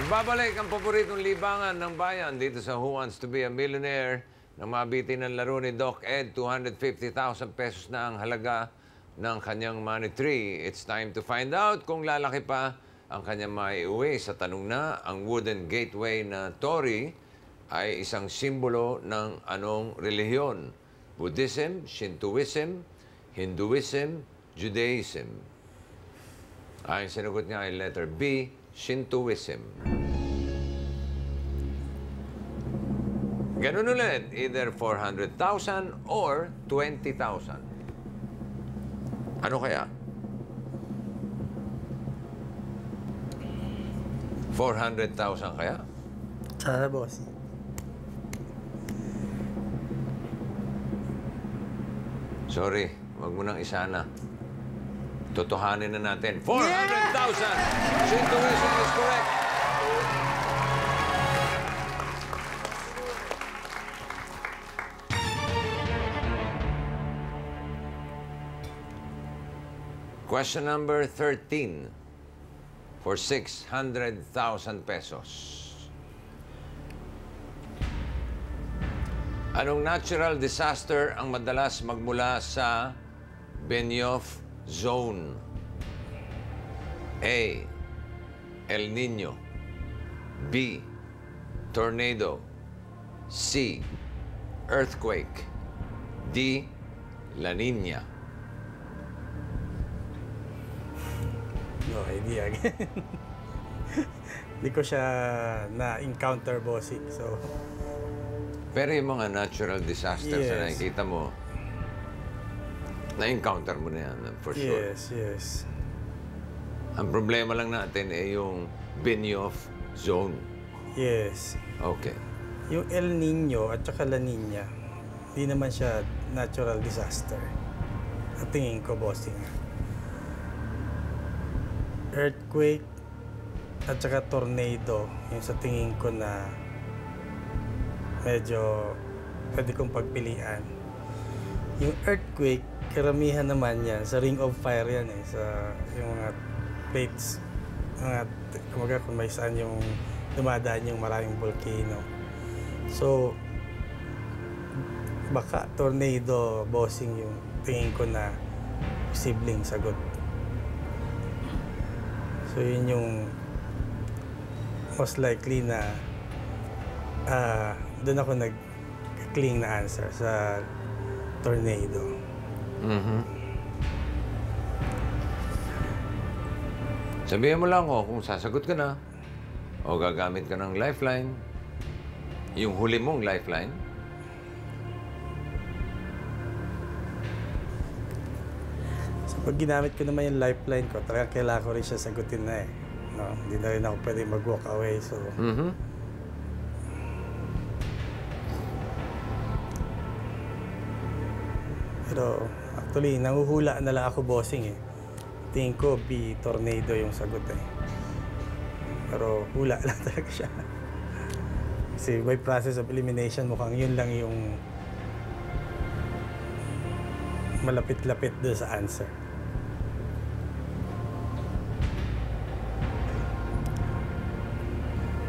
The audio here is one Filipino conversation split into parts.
Nagbabalik ang paboritong libangan ng bayan dito sa Who Wants to be a Millionaire. Nang mabitin ng laro ni Doc Ed, 250,000 pesos na ang halaga ng kanyang money tree. It's time to find out kung lalaki pa ang kanyang maiuwi. Sa tanong na, ang wooden gateway na Torii ay isang simbolo ng anong relihiyon? Buddhism, Shintoism, Hinduism, Judaism. Ang sinagot niya ay letter B, Shintoism. Ganun ulit, either 400,000 or 20,000. Ano kaya? 400,000 kaya? Sana, boss. Sorry, wag mo nang isana. Totohanin na natin. 400,000! Shintoism is correct. Question number 13 for 600,000 pesos. Anong natural disaster ang madalas magmula sa Benioff Zone? A. El Nino. B. Tornado. C. Earthquake. D. La Nina. No idea again. Hindi ko siya na-encounter, bossy. So, Pero yung mga natural disasters na nakikita mo, na-encounter mo na yan, for sure. yes. Ang problema lang natin ay yung Benioff Zone. Yes. Okay. Yung El Nino at saka La Nina, hindi naman siya natural disaster. At tingin ko, bossing. Earthquake at saka tornado, yung sa tingin ko na medyo pwede kong pagpilian. Yung earthquake, karamihan naman yan, sa Ring of Fire yan eh, sa yung mga plates, mga, kumaga kung may saan yung dumadaan yung maraming volcano. So, baka tornado, bossing yung tingin ko na posibleng sagot. So, yun yung most likely na doon ako nag-cling na answer sa tornado. Sabihin mo lang kung sasagot ka na o gagamit ka ng lifeline, yung huli mong lifeline. So, pag ginamit ko naman yung lifeline ko, talagang kailangan ko rin siya sagutin na eh. No? Hindi na rin ako pwede mag-walk away. So, Pero actually, nanguhula na lang ako, bossing eh. Tingin ko, B, tornado yung sagot eh. Pero hula lang talaga siya. Kasi by process of elimination, mukhang yun lang yung malapit-lapit doon sa answer.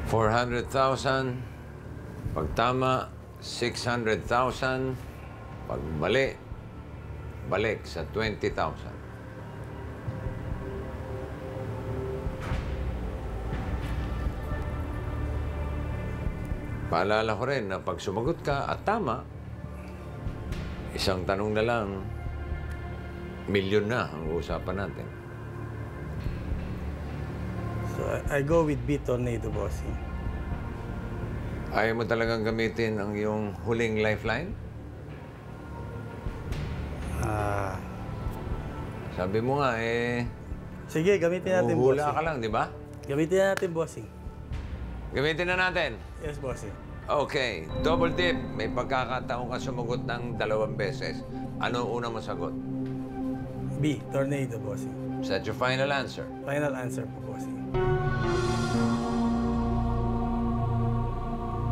$400,000. Pag tama, 600,000. Pag mali, balik sa 20,000. Paalala ko rin na pag sumagot ka at tama, isang tanong na lang, milyon na ang usapan natin. So I go with B, tornado, bossing. Ayaw mo talagang gamitin ang iyong huling lifeline? Sabi mo nga Sige, gamitin natin, bossing. huhula ka lang, di ba? Gamitin natin, bossing. Gamitin na natin. Yes, bossing. Okay, double tip. May pagkakataon ka sumagot ng 2 beses. Ano ang una mo sagot? B, tornado, bossing. Set your final answer. Final answer po, bossing.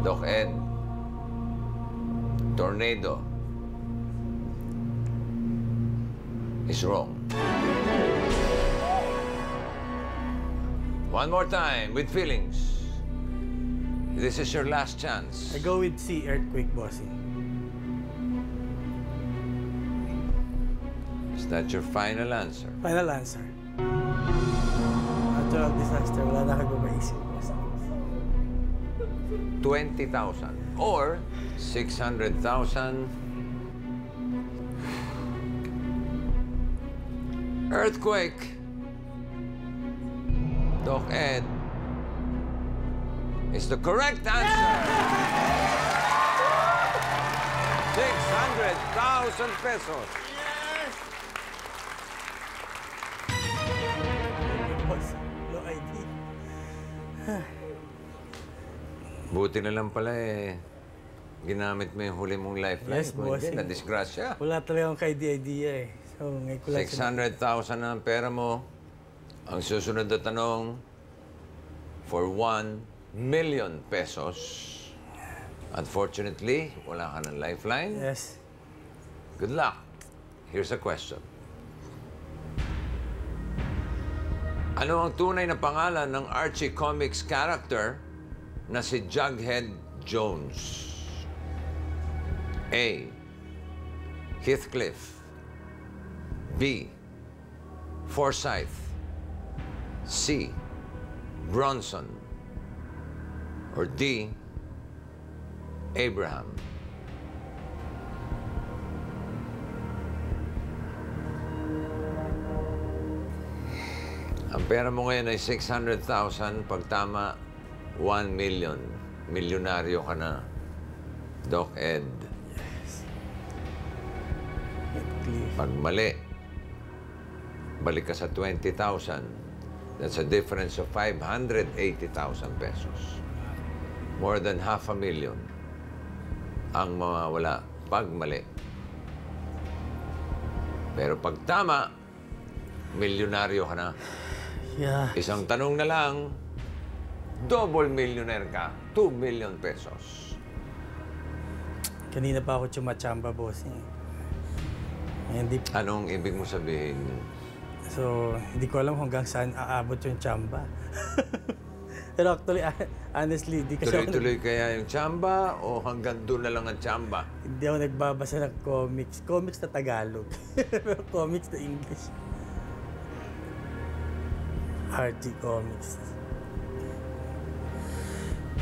Doc Ed. Tornado. Is wrong. One more time, with feelings. This is your last chance. I go with C, earthquake, bossing. Is that your final answer? Final answer. Natural disaster, wala na kayo maisip. 20,000 or 600,000. Earthquake. Doc Ed is the correct answer. 600,000 pesos. Boss, no idea. Buti na lang pala ginamit mo yung huli mong lifeline. Yes, Kung hindi, bossing. na-disgrasya. Wala talaga akong ka-idea eh. So, ngayon ko lang 600,000 na ang pera mo. Ang susunod na tanong, for 1 million pesos. Unfortunately, wala ka ng lifeline. Yes. Good luck. Here's a question. Ano ang tunay na pangalan ng Archie Comics character na si Jughead Jones? A. Heathcliff. B. Forsyth. C. Bronson. Or D. Abraham. Ang pera mo ngayon ay 600,000. Pag tama, 1 million. Milyonaryo ka na. Doc Ed. Heathcliff. Pag mali, balik ka sa 20,000. That's a difference of 580,000 pesos. More than 500,000 ang mawawala pag mali. Pero pag tama, milyonaryo ka na. Yeah. Isang tanong na lang, double millionaire ka, 2 million pesos. Kanina pa ako chumachamba, bossing. Hindi, Anong ibig mo sabihin? so, hindi ko alam hanggang saan aabot yung chamba. Pero actually, honestly, hindi kasi ako, Tuloy-tuloy kaya yung tsamba o hanggang doon na lang ang tsamba? hindi ako nagbabasa ng comics. Comics na Tagalog. Pero comics na English. Archie Comics.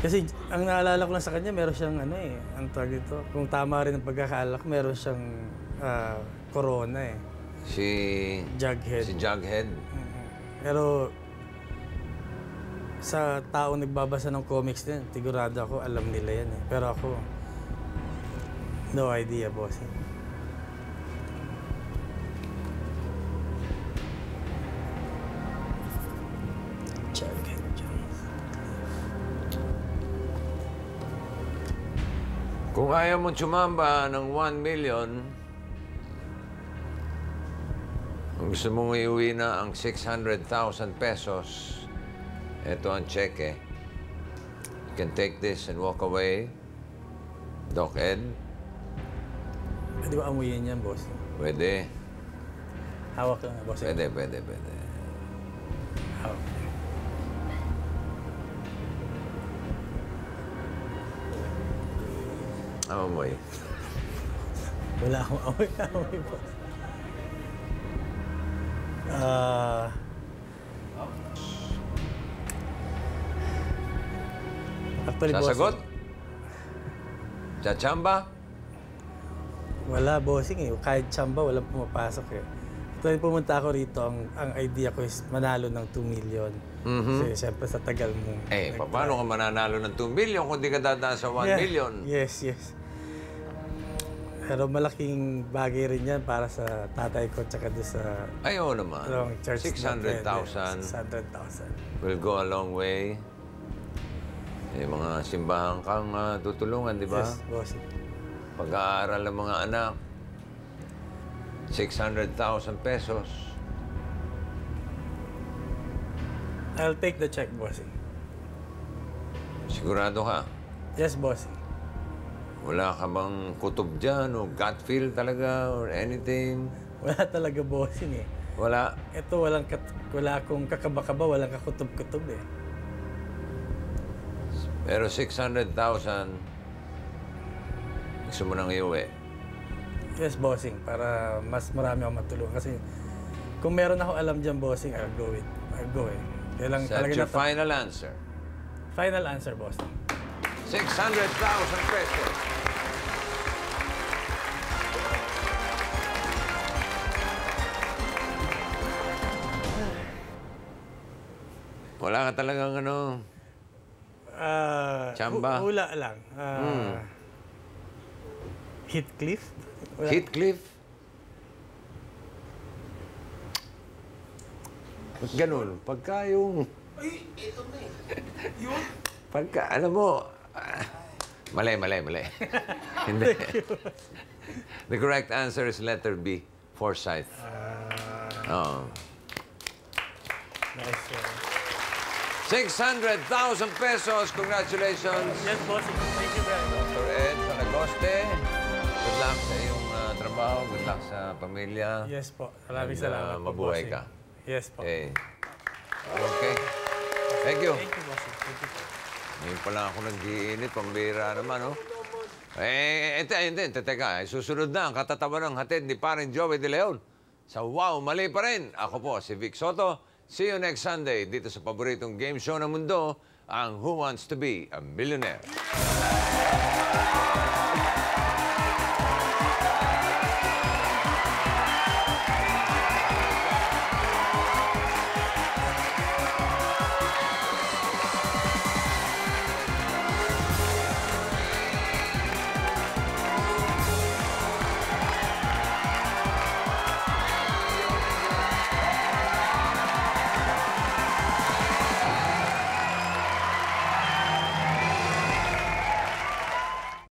Kasi ang naalala ko lang sa kanya, meron siyang ano eh, ang tawag dito. Kung tama rin ang pagkakaalala ko, meron siyang corona eh. Si Jughead. Jughead? Pero sa taong nagbabasa ng comics din, sigurado ako alam nila yan eh. Pero ako, no idea, boss. Jughead Jones. Kung ayaw mong tsumamba ng 1 million, kung gusto mong iuwi na ang 600,000 pesos, ito ang cheque. You can take this and walk away. Doc Ed, Pwede ba amuyin yan, boss? pwede. Hawak lang, boss. Pwede. Hawak. Amoy. Wala akong amoy, boss. Actually, Sasagot? bossing, Chachamba? wala, bossing eh. Kahit chamba, wala pumapasok eh. Ito yung pumunta ako rito, ang idea ko is manalo ng 2 million. Kasi siyempre sa tagal mo. Paano ka mananalo ng 2 million kung di ka dadaan sa 1 Yeah. million? Yes. Pero malaking bagay rin yan para sa tatay ko tsaka doon sa Ayaw naman. church. 600,000 600,000. will go a long way. May mga simbahan kang tutulungan, di ba? Yes, boss. Pag-aaral ng mga anak, 600,000 pesos. I'll take the check, bossing. Sigurado ka? Yes, bossing. Wala ka bang kutob dyan o gut feel talaga or anything? Wala talaga, bossing eh. Wala. Ito, wala akong kakaba-kaba, walang kakutob-kutob eh. Pero 600,000, gusto mo nang iuwi. Yes, bossing. Para mas marami akong matulungan. Kasi kung meron ako alam dyan, bossing, I'll go it. I'll go eh. Kaya lang Is that talaga your na to. final answer? Final answer, bossing. 600,000 pesos. Wala ka talagang ano, Chamba? Hula lang. Heathcliff? Wala. Heathcliff? Ba't ganun? Pagka yung... Ay, ito na eh. Yun? Pagka, alam mo... mali. Hindi. The correct answer is letter B, Forsyth. Oh. Nice one. 600,000 pesos. Congratulations. Yes, bossing. Thank you very much. Dr. Ed Sanagoste. Good luck sa iyong trabaho. Good luck sa pamilya. Yes po. Maraming And, salamat po, mabuhay bossing. ka. Yes po. Okay. Okay. Thank you. Thank you, bossing. Thank you po. Ngayon pa lang ako nag-iinit. Pambira naman, oh. Hindi. Teka. Susunod na ang katatawa ng hatid ni paring Joey De Leon. Sa Wow, Mali Pa Rin. Ako po, si Vic Soto. See you next Sunday dito sa paboritong game show ng mundo, ang Who Wants to Be a Millionaire.